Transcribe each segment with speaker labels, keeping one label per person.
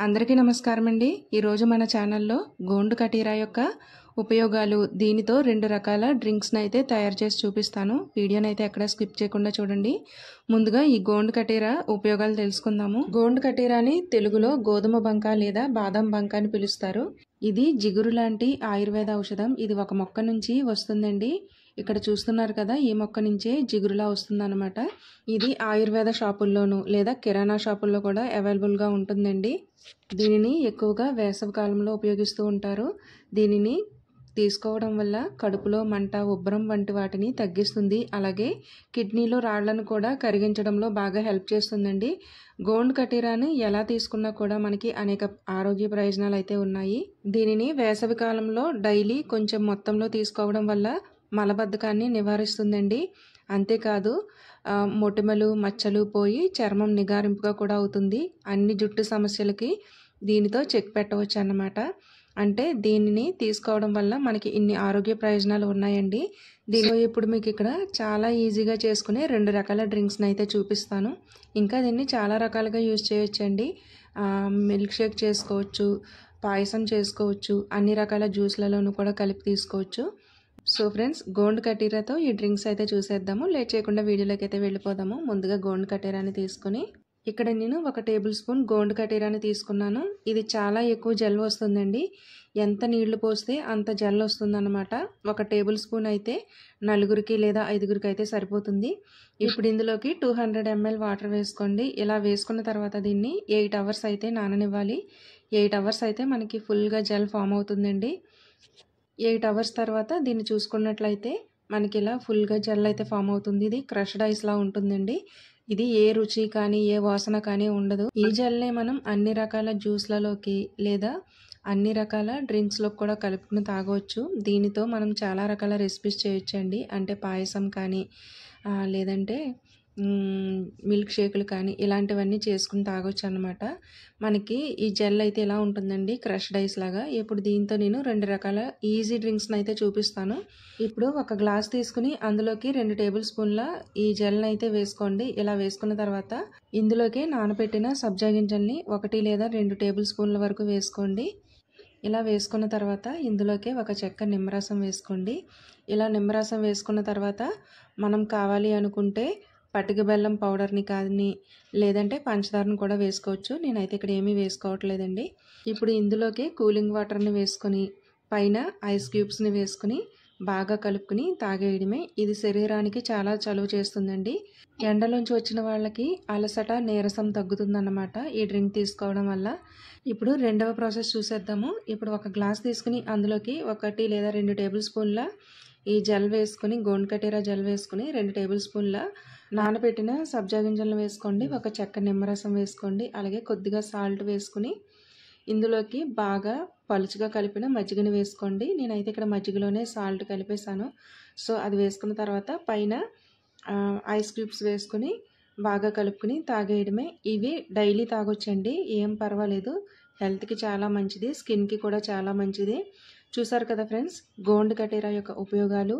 Speaker 1: అందరికీ నమస్కారం అండి. ఈరోజు మన ఛానల్లో గోండు కటీరా యొక్క ఉపయోగాలు, దీనితో 2 రకాల డ్రింక్స్ని అయితే తయారు చేసి చూపిస్తాను. వీడియోని అయితే ఎక్కడ స్కిప్ చేయకుండా చూడండి. ముందుగా ఈ గోండు కటీరా ఉపయోగాలు తెలుసుకుందాము. గోండు కటీరాని తెలుగులో గోధుమ బంక లేదా బాదం బంక అని పిలుస్తారు. ఇది జిగురు లాంటి ఆయుర్వేద ఔషధం. ఇది ఒక మొక్క నుంచి వస్తుందండి. ఇక్కడ చూస్తున్నారు కదా, ఈ మొక్క నుంచే జిగురులా వస్తుందన్నమాట. ఇది ఆయుర్వేద షాపుల్లోనూ లేదా కిరాణా షాపుల్లో కూడా అవైలబుల్గా ఉంటుందండి. దీనిని ఎక్కువగా వేసవి కాలంలో ఉపయోగిస్తూ ఉంటారు. దీనిని తీసుకోవడం వల్ల కడుపులో మంట, ఉబ్బరం వంటి వాటిని తగ్గిస్తుంది. అలాగే కిడ్నీలో రాళ్లను కూడా కరిగించడంలో బాగా హెల్ప్ చేస్తుందండి. గోండు కటీరాని ఎలా తీసుకున్నా కూడా మనకి అనేక ఆరోగ్య ప్రయోజనాలు అయితే ఉన్నాయి. దీనిని వేసవి కాలంలో డైలీ కొంచెం మొత్తంలో తీసుకోవడం వల్ల మలబద్ధకాన్ని నివారిస్తుందండి. అంతేకాదు మొటిమలు, మచ్చలు పోయి చర్మం నిగారింపుగా కూడా అవుతుంది. అన్ని జుట్టు సమస్యలకి దీనితో చెక్ పెట్టవచ్చు అన్నమాట. అంటే దీనిని తీసుకోవడం వల్ల మనకి ఇన్ని ఆరోగ్య ప్రయోజనాలు ఉన్నాయండి. దీనిలో ఇప్పుడు మీకు ఇక్కడ చాలా ఈజీగా చేసుకునే 2 రకాల డ్రింక్స్ని అయితే చూపిస్తాను. ఇంకా దీన్ని చాలా రకాలుగా యూజ్ చేయొచ్చండి. మిల్క్ షేక్ చేసుకోవచ్చు, పాయసం చేసుకోవచ్చు, అన్ని రకాల జ్యూస్లలోనూ కూడా కలిపి తీసుకోవచ్చు. సో ఫ్రెండ్స్, గోండు కటీరాతో ఈ డ్రింక్స్ అయితే చూసేద్దాము. లేట్ చేయకుండా వీడియోలోకి అయితే వెళ్ళిపోదాము. ముందుగా గోండు కటీరాని తీసుకుని, ఇక్కడ నేను 1 టేబుల్ స్పూన్ గోండు కటీరాని తీసుకున్నాను. ఇది చాలా ఎక్కువ జెల్ వస్తుందండి. ఎంత నీళ్లు పోస్తే అంత జెల్ వస్తుందన్నమాట. 1 టేబుల్ స్పూన్ అయితే 4 లేదా 5 అయితే సరిపోతుంది. ఇప్పుడు ఇందులోకి 200 ml వాటర్ వేసుకోండి. ఇలా వేసుకున్న తర్వాత దీన్ని 8 అవర్స్ అయితే నాననివ్వాలి. 8 అవర్స్ అయితే మనకి ఫుల్గా జెల్ ఫామ్ అవుతుందండి. 8 అవర్స్ తర్వాత దీన్ని చూసుకున్నట్లయితే మనకి ఇలా ఫుల్గా జెల్ అయితే ఫామ్ అవుతుంది. ఇది క్రష్డ్ ఐస్లా ఉంటుందండి. ఇది ఏ రుచి కానీ ఏ వాసన కానీ ఉండదు. ఈ జెల్నే మనం అన్ని రకాల జ్యూస్లలోకి లేదా అన్ని రకాల డ్రింక్స్లో కూడా కలుపుకుని తాగవచ్చు. దీనితో మనం చాలా రకాల రెసిపీస్ చేయొచ్చండి. అంటే పాయసం కానీ లేదంటే మిల్క్ షేకులు కానీ ఇలాంటివన్నీ చేసుకుని తాగొచ్చు అన్నమాట. మనకి ఈ జెల్ అయితే ఇలా ఉంటుందండి, క్రష్డ్ ఐస్ లాగా. ఇప్పుడు దీంతో నేను 2 రకాల ఈజీ డ్రింక్స్ని అయితే చూపిస్తాను. ఇప్పుడు 1 గ్లాస్ తీసుకుని అందులోకి 2 టేబుల్ స్పూన్ల ఈ జెల్ని అయితే వేసుకోండి. ఇలా వేసుకున్న తర్వాత ఇందులోకి నానబెట్టిన సబ్జా గింజల్ని 1 లేదా 2 టేబుల్ స్పూన్ల వరకు వేసుకోండి. ఇలా వేసుకున్న తర్వాత ఇందులోకి 1 చెక్క నిమ్మరసం వేసుకోండి. ఇలా నిమ్మరసం వేసుకున్న తర్వాత మనం కావాలి అనుకుంటే పటిక బెల్లం పౌడర్ని కానీ లేదంటే పంచదారని కూడా వేసుకోవచ్చు. నేనైతే ఇక్కడ ఏమీ వేసుకోవట్లేదండి. ఇప్పుడు ఇందులోకి కూలింగ్ వాటర్ని వేసుకొని పైన ఐస్ క్యూబ్స్ని వేసుకుని బాగా కలుపుకుని తాగేయడమే. ఇది శరీరానికి చాలా చలువ చేస్తుందండి. ఎండలోంచి వచ్చిన వాళ్ళకి అలసట, నీరసం తగ్గుతుందన్నమాట ఈ డ్రింక్ తీసుకోవడం వల్ల. ఇప్పుడు రెండవ ప్రాసెస్ చూసేద్దాము. ఇప్పుడు 1 గ్లాస్ తీసుకుని అందులోకి 1 లేదా 2 టేబుల్ స్పూన్ల ఈ జెల్ వేసుకుని, గోండు కటీరా జెల్ వేసుకుని 2 టేబుల్ స్పూన్ల నానబెట్టిన సబ్జా గింజలను వేసుకోండి. 1 చెక్క నిమ్మరసం వేసుకోండి. అలాగే కొద్దిగా సాల్ట్ వేసుకుని ఇందులోకి బాగా పలుచగా కలిపిన మజ్జిగని వేసుకోండి. నేనైతే ఇక్కడ మజ్జిగలోనే సాల్ట్ కలిపేశాను. సో అది వేసుకున్న తర్వాత పైన ఐస్ క్యూబ్స్ వేసుకుని బాగా కలుపుకుని తాగేయడమే. ఇవి డైలీ తాగొచ్చండి, ఏం పర్వాలేదు. హెల్త్కి చాలా మంచిది, స్కిన్కి కూడా చాలా మంచిది. చూసారు కదా ఫ్రెండ్స్, గోండు కటీరా యొక్క ఉపయోగాలు.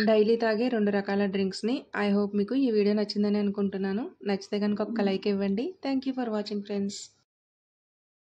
Speaker 1: డైలీ తాగే 2 రకాల డ్రింక్స్ని. ఐ హోప్ మీకు ఈ వీడియో నచ్చిందని అనుకుంటున్నాను. నచ్చితే కనుక ఒక లైక్ ఇవ్వండి. Thank you for watching friends.